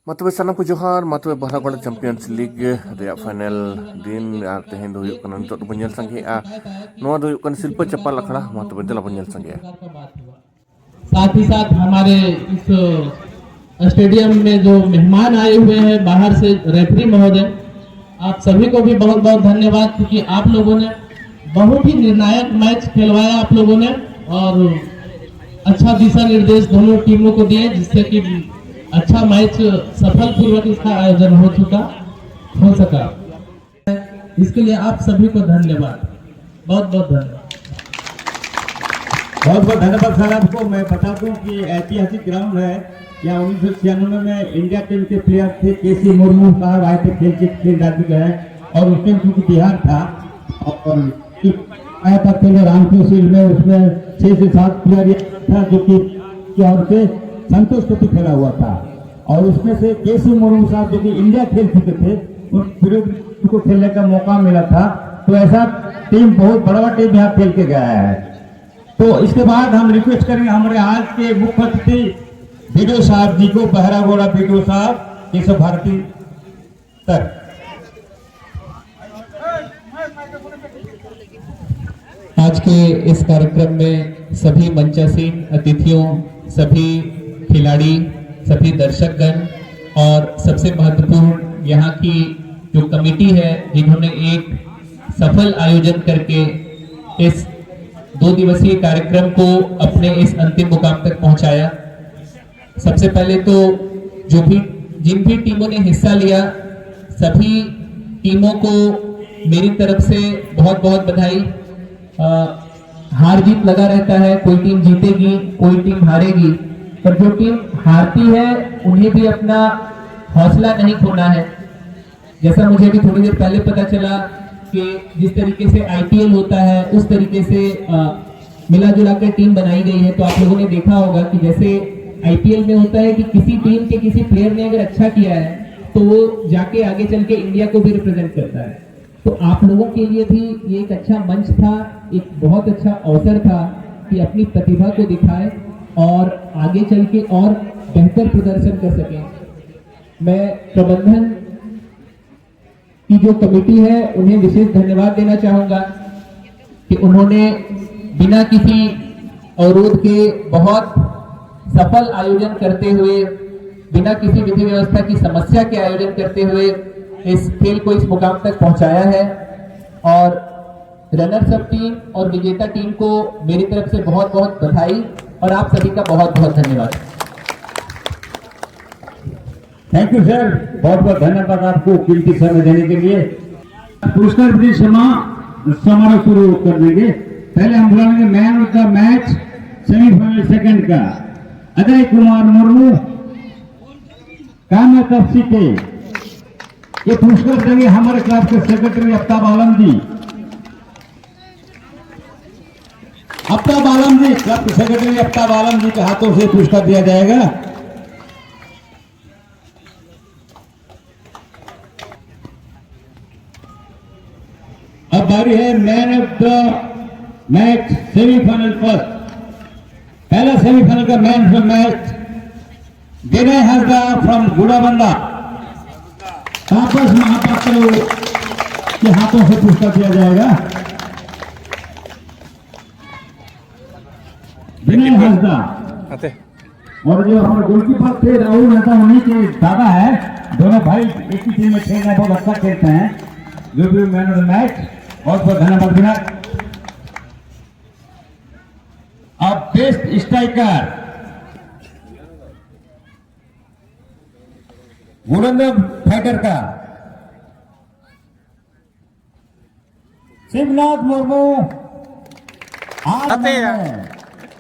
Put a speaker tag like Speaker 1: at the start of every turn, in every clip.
Speaker 1: ᱢᱟᱛᱚᱵᱮ ᱥᱟᱱᱟᱢ ᱠᱚ ᱡᱚᱦᱟᱨ ᱢᱟᱛᱚᱵᱮ ᱵᱟᱨᱦᱟᱜᱚᱲᱟ ᱪᱟᱢᱯᱤᱭᱟᱱᱥ ᱞᱤᱜ ᱨᱮᱭᱟᱜ ᱯᱷᱟᱭᱱᱟᱞ ᱫᱤन ᱟᱨ ᱛᱮᱦᱮᱧ ᱫᱚ ᱦᱩᱭᱩᱜ ᱠᱟᱱᱟ ᱱᱤᱛᱚᱜ ᱫᱚᱵᱚᱱ ᱧᱮᱞ ᱥᱟᱸᱜᱮᱜᱼᱟ ᱱᱚᱣᱟ ᱫᱚ ᱦᱩᱭᱩᱜ ᱠᱟᱱᱟ ᱥᱤᱨᱯᱟᱹ ᱪᱟᱯᱟᱞ ᱟᱠᱷᱲᱟ ᱢᱟᱛᱚᱵᱮ ᱫᱮᱞᱟ ᱵᱚᱱ ᱧᱮल ᱥᱟᱸᱜᱮᱜᱼᱟ।
Speaker 2: साथ ही साथ हमारे इस स्टेडियम में जो मेहमान आए हुए हैं बाहर से रेफरी महोदय, आप सभी को भी बहुत बहुत धन्यवाद क्योंकि आप लोगों ने बहुत ही निर्णायक मैच खेलवाया आप लोगों ने और अच्छा दिशा निर्देश दोनों टीमों को दिए जिससे कि अच्छा मैच सफल पूर्वक इसका आयोजन हो सका। इसके लिए आप सभी को धन्यवाद, बहुत बहुत धन्यवाद।
Speaker 3: बहुत बहुत धन्यवाद सर आपको। मैं बता दूं कि ऐतिहासिक ग्राउंड है, यहाँ 1996 में इंडिया टीम के प्लेयर थे केसी मुर्मू साहब आए थे खेल राज्य गए और उस टाइम क्योंकि बिहार था और आया था पहले रामपुर फील्ड में, उसमें 6 से 7 प्लेयर था जो कि और से संतोष ट्रॉफी खेला हुआ था और उसमें से केसी मुर्मू साहब जो कि इंडिया खेल चुके थे उनको खेलने का मौका मिला था। तो ऐसा टीम बहुत बड़ा टीम यहाँ खेल के गया है। तो इसके बाद हम रिक्वेस्ट करेंगे हमारे आज के मुख्य अतिथि बीडीओ साहब जी को, बहरागोड़ा बीडीओ साहब केशव भारती सर।
Speaker 2: आज के इस कार्यक्रम में सभी मंचासीन अतिथियों, सभी खिलाड़ी, सभी दर्शकगण और सबसे महत्वपूर्ण यहाँ की जो कमेटी है जिन्होंने एक सफल आयोजन करके इस 2 दिवसीय कार्यक्रम को अपने इस अंतिम मुकाम तक पहुंचाया। सबसे पहले तो जिन भी टीमों ने हिस्सा लिया सभी टीमों को मेरी तरफ से बहुत बहुत बधाई। हार जीत लगा रहता है, कोई टीम जीतेगी कोई टीम हारेगी, पर जो टीम हारती है उन्हें भी अपना हौसला नहीं खोना है। जैसा मुझे भी थोड़ी देर पहले पता चला कि जिस तरीके से आईपीएल होता है उस तरीके से मिला जुला कर टीम बनाई गई है। तो आप लोगों ने देखा होगा कि जैसे आईपीएल में होता है कि किसी टीम के किसी प्लेयर ने अगर अच्छा किया है तो वो जाके आगे चल के इंडिया को भी रिप्रेजेंट करता है। तो आप लोगों के लिए भी ये एक अच्छा मंच था, एक बहुत अच्छा अवसर था कि अपनी प्रतिभा को दिखाएं और आगे चल के और बेहतर प्रदर्शन कर सकें। मैं प्रबंधन की जो कमेटी है उन्हें विशेष धन्यवाद देना चाहूंगा कि उन्होंने बिना किसी अवरोध के बहुत सफल आयोजन करते हुए, बिना किसी विधि व्यवस्था की समस्या के आयोजन करते हुए इस खेल को इस मुकाम तक पहुंचाया है। और रनर्स अप टीम और विजेता टीम को मेरी तरफ से बहुत बहुत बधाई और आप सभी का बहुत बहुत धन्यवाद।
Speaker 3: थैंक यू सर, बहुत बहुत धन्यवाद आपको कीमती समय देने के लिए। पुरस्कार वितरण समारोह शुरू कर देंगे। पहले हम बुलाएंगे man of the match semifinal second का अजय कुमार मुर्मू कान्हा कप के। ये पुरस्कार देंगे हमारे क्लब के सेक्रेटरी आफ्ताब आलम जी। आफ्ताब आलम जी, क्लब के सेक्रेटरी आफ्ताब आलम जी के हाथों से पुरस्कार दिया जाएगा। अब बारी है man of the match semifinal first. पहला सेमीफाइनल का man of the match Vinay Hansda from Gudabanda. Tapas Mahapatra के हाथों से पुरस्कार दिया जाएगा। विनय हंसदा और जो हमारे गोलकीपर थे राहुल मेहता उन्हीं के दादा है। दोनों भाई एक ही टीम में खेलना बहुत अच्छा खेलते हैं। जो भी मैन ऑफ द मैच, बहुत बहुत धन्यवाद विनय। अब बेस्ट स्ट्राइकर गुरंदर फाइटर का शिवनाथ मुर्मू।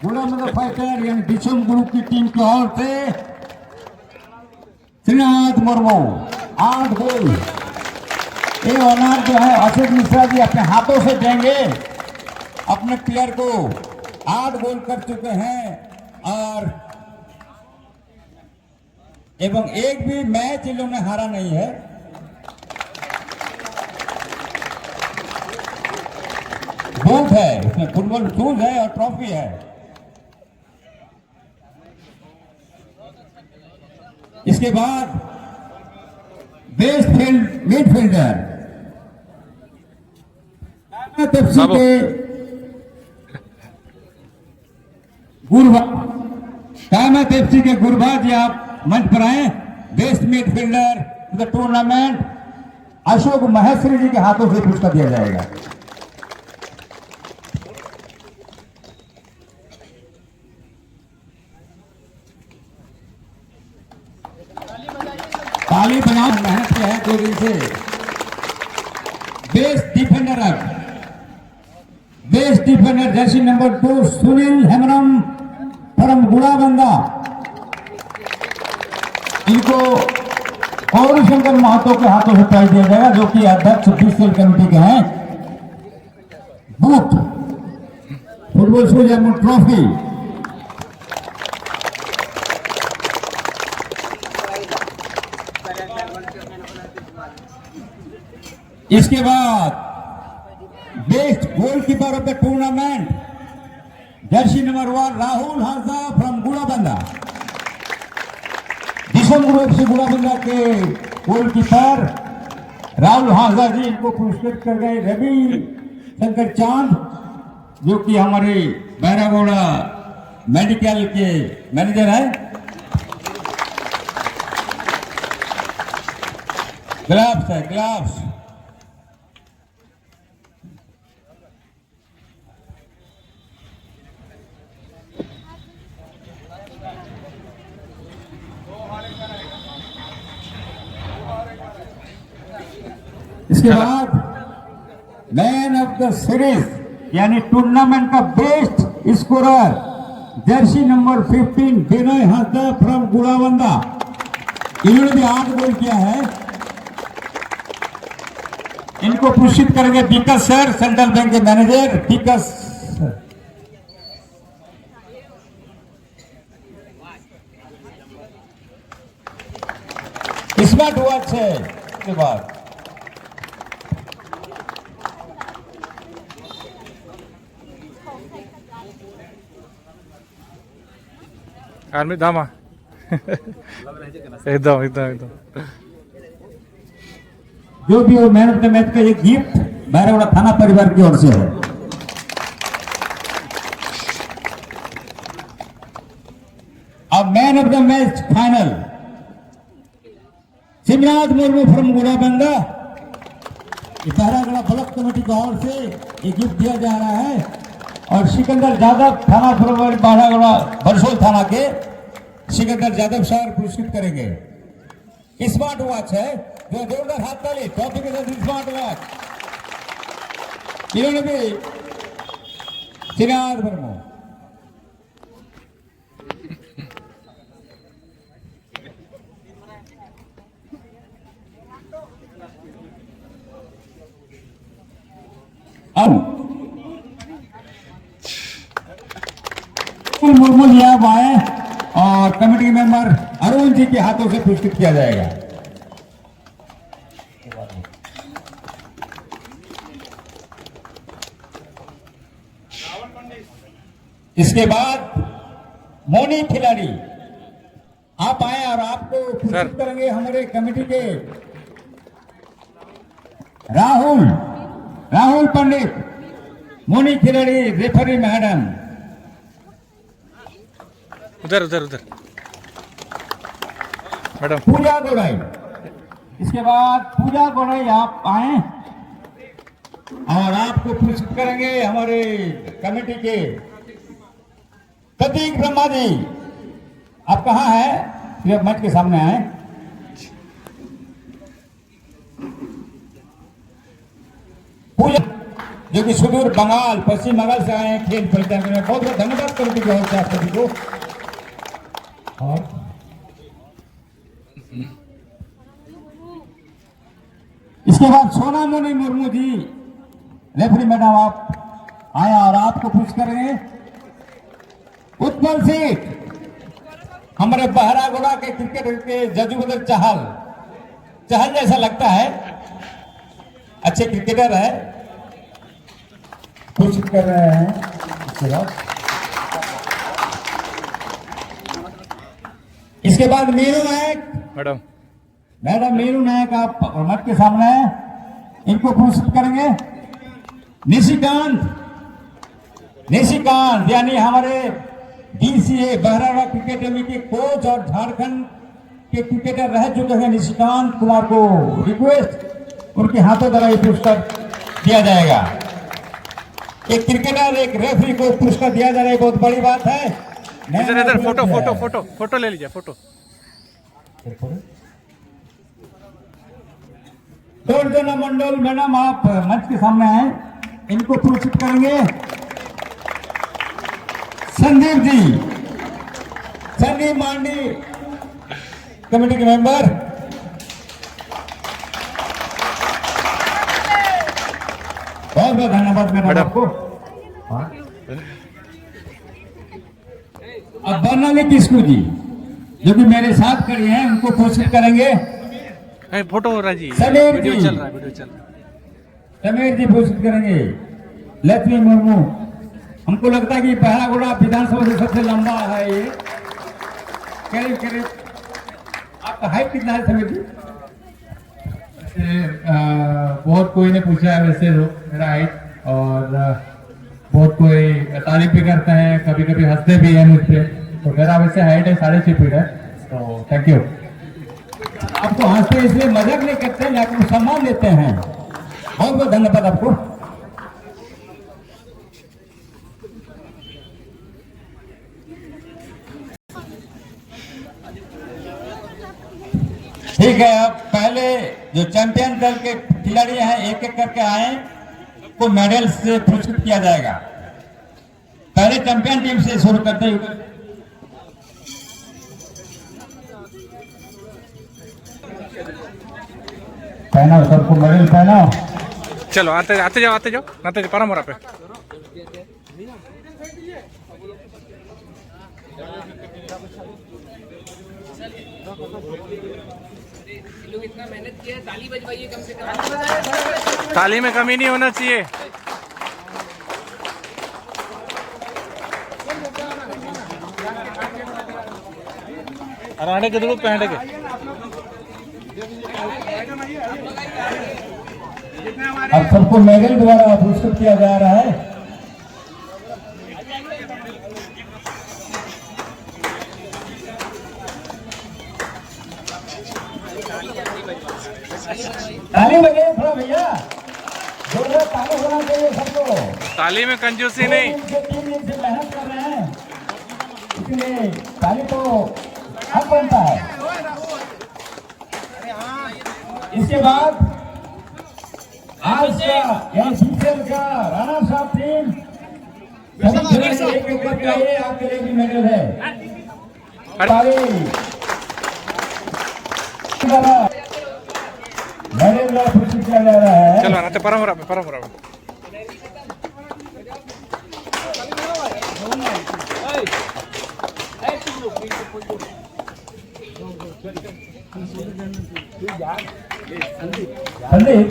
Speaker 3: गुरंदर फाइटर यानी दिशुम ग्रुप की टीम की ओर से शिवनाथ मुर्मू 8 गोल। ये ऑनर जो है अशोक मिश्रा जी अपने हाथों से देंगे अपने प्लेयर को। 8 गोल कर चुके हैं और एवं एक भी मैच इन लोगों ने हारा नहीं है। बूट है, इसमें फुटबॉल शूज है और ट्रॉफी है। इसके बाद बेस्ट मिडफील्डर पेप्सी
Speaker 1: बाबू।
Speaker 3: के कायमत पेप्सी के गुरबाज आप मंच पर आए। Best midfielder the tournament Ashok Maheshwari ji के हाथों से पुरस्कार दिया जाएगा। ताली बनाओ, मेहनत किया है 2 दिन से। Best defender Jersey number 2 Sunil Hembram from Gurabanda. इनको गौरी शंकर महतो के हाथों से प्राइज दिया जाएगा, जो कि अध्यक्ष ऑफिशियल कमेटी के हैं। बूट फुटबॉल शूज एवं ट्रॉफी। इसके बाद best goalkeeper of the tournament Jersey number 1 Rahul Hansa from Gurabanda. Group से गुड़ाबंदा के गोलकीपर राहुल हांसा जी, इनको पुरस्कृत कर गए रवि शंकर चांद, जो कि हमारे बैरागोड़ा मेडिकल के मैनेजर है। ग्लव्स है, ग्लव्स। इसके बाद मैन ऑफ द सीरीज यानी टूर्नामेंट का best scorer Jersey number 15 Vinay Hansda from Gurabanda. इन्होंने भी 8 गोल किया है। इनको पुरस्कृत करेंगे विकास सर, सेंट्रल बैंक के मैनेजर विकास। स्मार्ट वॉच है। इसके बाद
Speaker 4: आर्मी दामा एकदम एकदम एकदम।
Speaker 3: जो भी हो मैन ऑफ द मैच का ये गिफ्ट बैरागोड़ा थाना परिवार की ओर से है। अब man of the match final Shivraj Murmu from Gudabanda. Bairagoda block committee की ओर से ये गिफ्ट दिया जा रहा है। और सिकंदर यादव थाना बैरागोड़ा बरसोल थाना के सिकंदर यादव सर पुरस्कृत करेंगे। स्मार्ट वॉच है, जो जोरदार हाथ ताली टॉपिक के साथ स्मार्ट वॉच। इन्होंने भी शिवराज मुर्मू। मुर्मू जी आप आए और कमेटी मेंबर अरुण जी के हाथों से पुरस्कृत किया जाएगा। इसके बाद मोनी खिलाड़ी आप आए और आपको पुरस्कृत करेंगे हमारे कमेटी के राहुल पंडित, मोनी खिलाड़ी रेफरी मैडम।
Speaker 4: उधर उधर उधर मैडम।
Speaker 3: पूजा गोड़ाई। इसके बाद पूजा गोड़ाई आप आए और आपको पुरस्कृत करेंगे हमारे कमेटी के प्रतीक ब्रह्मा जी। आप कहाँ हैं? मंच के सामने आए। पूजा जो कि सुदूर बंगाल, पश्चिम बंगाल से आए हैं खेल परिचालन में। बहुत बहुत धन्यवाद कमेटी की ओर से आप सभी को। और इसके बाद सोना मोनी मुर्मू जी रेफरी मैडम आप आए और आपको पुरस्कृत करेंगे। उत्पल सेठ हमारे बहरागोड़ा के क्रिकेट के जजुबदर चहल जैसा लगता है, अच्छे क्रिकेटर है, पुरस्कृत कर रहे हैं। इसके बाद मीरू नायक
Speaker 4: मैडम
Speaker 3: मैडम मीरू नायक आप मंच के सामने हैं, इनको पुरस्कृत करेंगे। निशिकांत यानी हमारे DCA बहरावा क्रिकेट अकेडमी के कोच और झारखंड के क्रिकेटर रह चुके हैं निशिकांत कुमार को रिक्वेस्ट उनके हाथों द्वारा ये पुरस्कार दिया जाएगा। एक क्रिकेटर एक रेफरी को पुरस्कार दिया जा रहा है, बहुत बड़ी बात है।
Speaker 4: इधर इधर फोटो फोटो फोटो फोटो ले लीजिए फोटो।
Speaker 3: दोर्जना मंडल मैडम आप मंच के सामने हैं, इनको पुरस्कृत करेंगे। संदीप मांडी कमेटी के मेंबर। बहुत बहुत धन्यवाद मैडम आपको। अब बर्नाली किस्कू जी जो कि मेरे साथ खड़े हैं उनको पुरस्कृत करेंगे।
Speaker 4: फोटो हो रहा जी,
Speaker 3: समीर
Speaker 4: वीडियो
Speaker 3: जी।
Speaker 4: चल रहा है, वीडियो चल रहा है।
Speaker 3: समीर जी पुरस्कृत करेंगे। लक्ष्मी मुर्मू, हमको लगता है कि बहरागोड़ा विधानसभा से सबसे लंबा है ये, करीब आपका हाइट कितना है समीर जी?
Speaker 2: बहुत कोई ने पूछा है वैसे लोग मेरा हाइट, और बहुत कोई तारीफ भी करते हैं, कभी कभी हंसते भी हैं मुझ पे। तो मेरा वैसे हाइट है 6.5 फीट है। तो थैंक यू।
Speaker 3: आपको हंसते इसलिए मजाक नहीं करते हैं, आपको सम्मान देते हैं। बहुत बहुत धन्यवाद आपको। ठीक है, अब पहले जो चैंपियन दल के खिलाड़ी हैं एक एक करके आए, को मेडल से पुरस्कृत किया जाएगा। पहले चैंपियन टीम से शुरू करते हुए पहनाओ, सबको मेडल पहनाओ।
Speaker 4: चलो आते आते जाओ परमोरा पे।
Speaker 5: लोग इतना मेहनत किया है, ताली बजवाइए कम से कम।
Speaker 4: ताली में कमी नहीं होना चाहिए। राणे के दूर पहने के
Speaker 3: अब सबको मेडल द्वारा पुरस्कृत किया जा रहा है। ताली बजे थोड़ा भैया, जोरदार ताली होना चाहिए सबको।
Speaker 4: ताली में कंजूसी नहीं।
Speaker 3: 3 दिन से मेहनत कर रहे हैं, इसलिए ताली तो हक बनता है। इसके बाद आज का यह सीजन का राणा साहब टीम सभी खिलाड़ी एक एक करके आइए, आपके लिए भी मेडल है। ताली मेडल द्वारा पुरस्कृत किया जा रहा है।
Speaker 4: चलो आते परमोरा पे।
Speaker 3: संदीप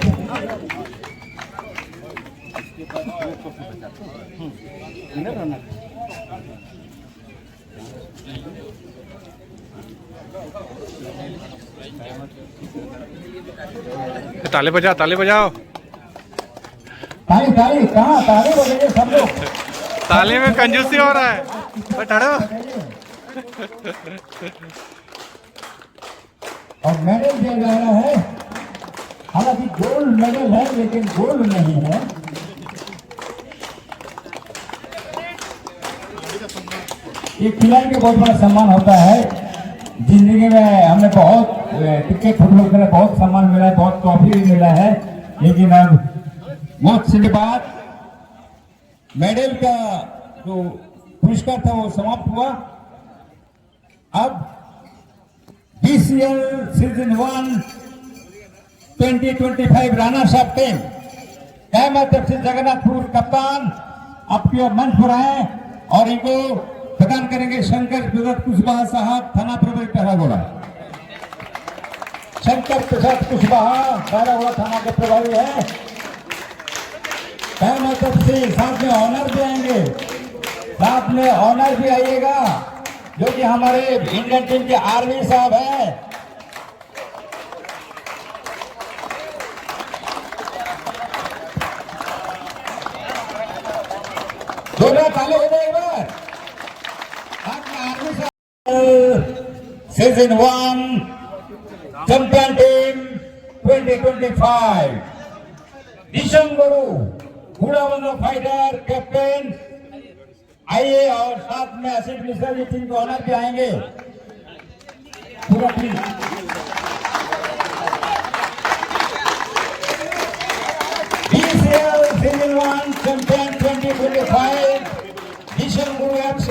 Speaker 4: ताली बजाओ
Speaker 3: ताली कहाँ ताली बजेंगे सब लोग।
Speaker 4: ताली में कंजूसी हो रहा है। बैठो।
Speaker 3: और मेडल दिया जा रहा है, हालांकि गोल्ड मेडल है लेकिन गोल्ड नहीं है। ये खिलाड़ी का बहुत बड़ा सम्मान होता है। जिंदगी में हमें बहुत क्रिकेट फुटबॉल के लिए बहुत सम्मान मिला है, बहुत ट्रॉफी भी मिला है, लेकिन अब बहुत से बाद मेडल का जो पुरस्कार था वो समाप्त हुआ। अब BCL सीजन 1 2025 राणा साहब टीम तरफ से जगन्नाथपुर कप्तान आपके मंच पर आए और इनको प्रदान करेंगे शंकर प्रसाद कुशवाहा साहब, थाना प्रभारी बहरागोड़ा। शंकर प्रसाद कुशवाहा बहरागोड़ा थाना के प्रभारी है। तरफ से साथ में ऑनर भी आएंगे, साथ में ऑनर भी आइएगा जो कि हमारे इंडियन टीम के आर्मी साहब हैं। दोनों चालू हो जाए बार सीजन 1 चैंपियन टीम 2025 दिशम गुरु घोड़ाबंद फाइटर कैप्टन आइए और साथ में असित मिश्रा जी टीम को ऑनर भी आएंगे पूरा टीम DCL सीजन 1 चैंपियन 2025 दिशम गुरु FC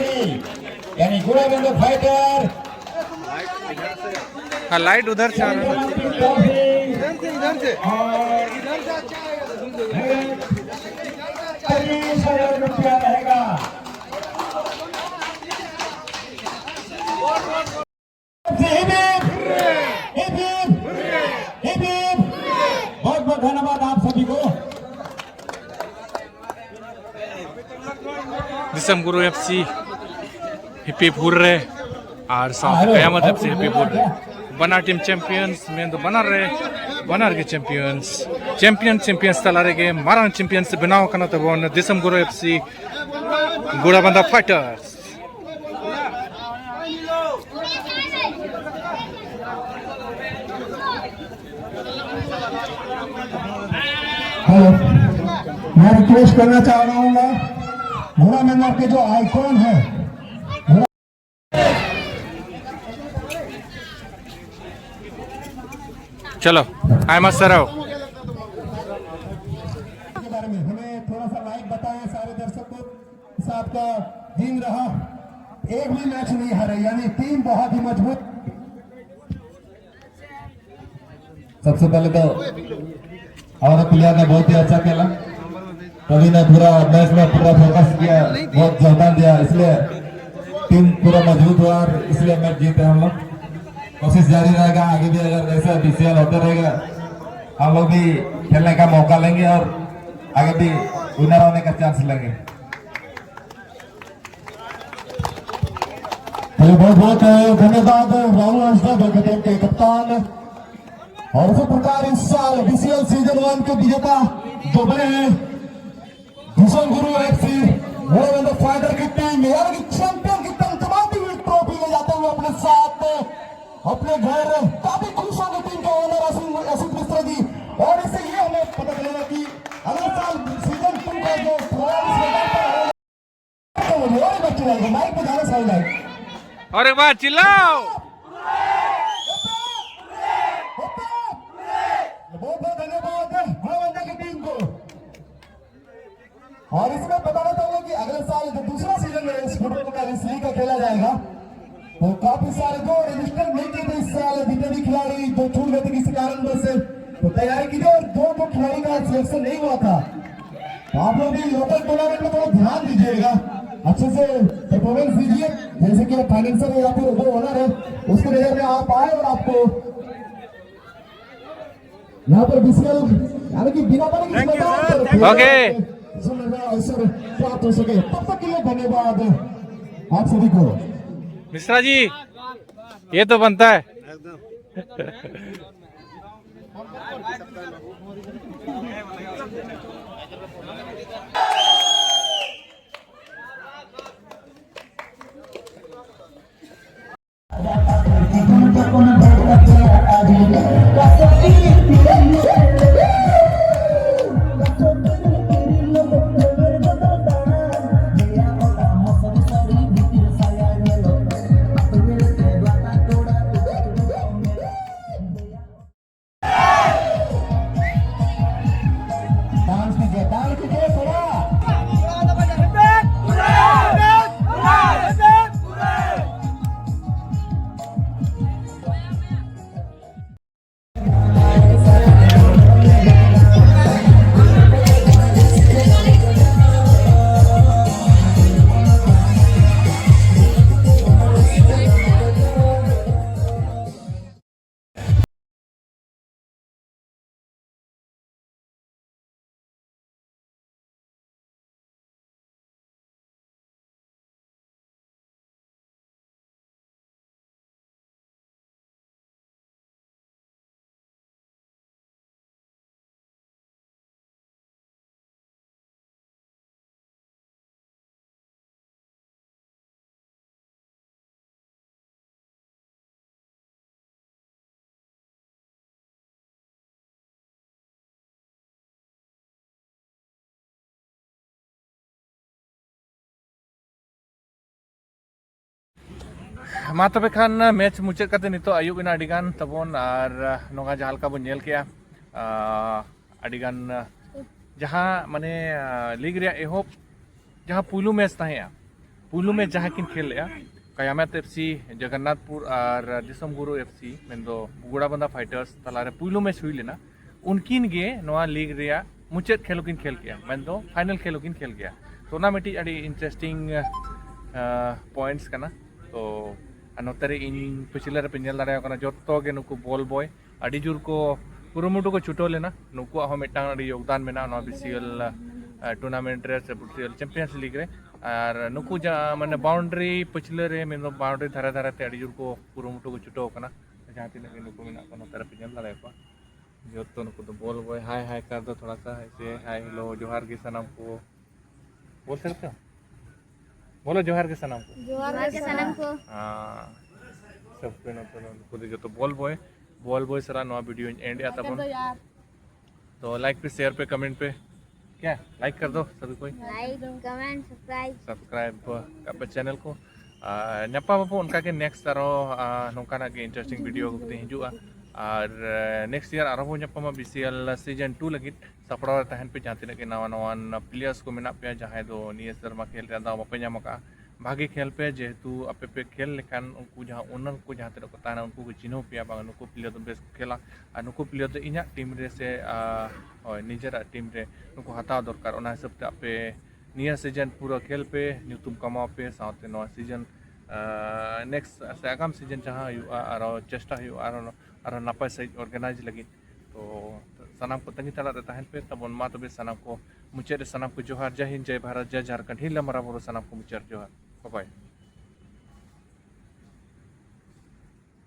Speaker 3: यानी घोड़ाबंद फाइटर
Speaker 4: हाँ लाइट उधर से आ रहा है
Speaker 3: इधर से और 30,000 रुपया रहेगा बहुत बहुत धन्यवाद आप सभी को
Speaker 4: दिसम गुरु एफसी हिप्पी हुर्रे और साथ कयामत एफसी हिप्पी हुर्रे बना टीम चैंपियंस में तो बना के चैंपियंस तलारे के मारांग चैंपियंस बनाव कना तो बोन दिसम गुरु एफसी घोड़ाबंद फाइटर्स
Speaker 3: हेलो मैं रिक्वेस्ट करना चाह रहा हूँ घोड़ा मेंबर के जो आइकॉन है
Speaker 4: चलो आई मस्ट सराव
Speaker 3: के बारे में हमें थोड़ा सा लाइक बताएं सारे दर्शक को इस आपका दिन रहा एक भी मैच नहीं हारे यानी टीम बहुत ही मजबूत सबसे पहले तो हमारे प्लेयर ने बहुत ही अच्छा खेला कवि ने पूरा मैच में पूरा फोकस किया बहुत योगदान दिया इसलिए टीम पूरा मजबूत हुआ और इसलिए मैच जीते हम लोग कोशिश जारी रहेगा आगे भी अगर ऐसा बीसीएल होता रहेगा हम लोग भी खेलने का मौका लेंगे और आगे भी विनर होने का चांस लेंगे बहुत बहुत धन्यवाद राहुल हंसदा के कप्तान और इसी प्रकार इस साल बीसीएल सीजन 1 के विजेता जो बने हैं दिशम गुरु एफसी घोड़ाबंद फाइटर की टीम यानी चैंपियन की तमतमाती हुई ट्रॉफी ले जाते हुए अपने साथ अपने घर काफी खुश होंगे टीम के ओनर असित मिश्रा जी और इससे ये हमें पता चलेगा कि अगले साल सीजन 2 का जो बच्चे रहेगा माइक पे जाना सही लाइक
Speaker 4: और एक बार चिल्लाओ
Speaker 3: बहुत बहुत धन्यवाद घोड़ाबंद की टीम को और इसमें बताना चाहूंगा कि अगले साल जो दूसरा सीजन में इस फुटबॉल का इस लीग का खेला जाएगा तो काफी सारे जो रजिस्टर नहीं किए थे इस साल जितने भी खिलाड़ी जो छूट गए थे किसी कारणवश से तो तैयारी कीजिए और जो खिलाड़ी का सिलेक्शन नहीं हुआ था तो आप लोग भी लोकल टूर्नामेंट में थोड़ा ध्यान दीजिएगा अच्छे से परफॉर्मेंस दीजिए जैसे कि फाइनेंशियल या फिर जो ओनर है उसके नजर में आप आए और आपको यहाँ पर बीसीएल यानी कि बिना पानी की
Speaker 4: ओके
Speaker 3: अवसर प्राप्त हो सके तब तक के लिए धन्यवाद आप सभी को
Speaker 4: मिश्रा जी ये तो बनता है मा तबे खान मैच मुचाद काते नितो Ayub ina adigan tabon ar नोंगा जहाल का बन नेल किया adigan जहाँ माने लीग रे एहोप जहाँ पुलू मैच ताहेया पुलू मैच जहाँ किन खेल या कयामत एफसी जगन्नाथपुर और दिसम गुरु एफसी मेंदो बुगुड़ा बंदा फाइटर्स तलारे पुलू मैच हुई लेना उनकिन गे नोआ लीग रे मुचाद खेलो किन खेल किया मेंदो फाइनल खेलो किन खेल किया टूर्नामेंट अड़ी इंटरेस्टिंग पॉइंट्स करना तो नोतरे इन पिछले रे पिंजल दाड़ा करना जोतो गे नुकु बॉल बॉय अड़ी जुर को कुरुमुटु को छुटो लेना नुकु हो मिटांग अड़ी योगदान मेना नो बीसीएल टूर्नामेंट रे से बीसीएल चैंपियंस लीग रे और नुकु जा माने बाउंड्री पिछले रे मेनो बाउंड्री धारा धारा ते अड़ी जुर को कुरुमुटु को छुटो करना जहां तिने नुकु मेना को नोतरे पिंजल दाड़ा को जोतो नुकु तो बॉल बॉय हाय हाय कर दो थोड़ा सा ऐसे हाय हेलो जोहार के सनम को बोल सकते हो बोलो जोहार के सनम को हाँ सब पे खुद जो तो बॉल बॉय सरा नवा वीडियो एंड आता पर तो लाइक पे शेयर पे कमेंट पे क्या लाइक कर दो सभी कोई
Speaker 6: लाइक कमेंट
Speaker 4: सब्सक्राइब पे चैनल को नपा बापू उनका के नेक्स्ट तारो नौका ना के इंटरेस्टिंग वीडियो को हिजुआ और नेक्स्ट ईयर आरो नपा बीसीएल सीजन 2 लगी सपड़ा तहन पे जहाँ तीन के नवा नवान प्लेयर्स को मेना पे जहाँ दो निये सर्मा खेल रे दाव बापे नाम का भागे खेल पे जेहेतु आपे पे खेल लेखान उनको जहाँ उन्नन को जहाँ तीन को ताना उनको को चिन्हो पे बा नुको प्लेयर तो बेस खेला और नुको प्लेयर तो इना टीम रे से निजरा टीम रे नुको हताव दरकार ओना हिसाब ते आपे निया सीजन पूरा खेल पे न्यूतुम कमाओ पे साथे नवा सीजन नेक्स्ट से आगाम सीजन जहाँ आरो चेष्टा आरो नापाय सही ऑर्गेनाइज लगी तो सनाम को तंगी तला तहन पे तब मा तबे सनाम को मुचाद सनाम को जोहार जय हिंद जय भारत जय झारखंड हिला मरा बोरो सनाम को मुचाद जोहार बाय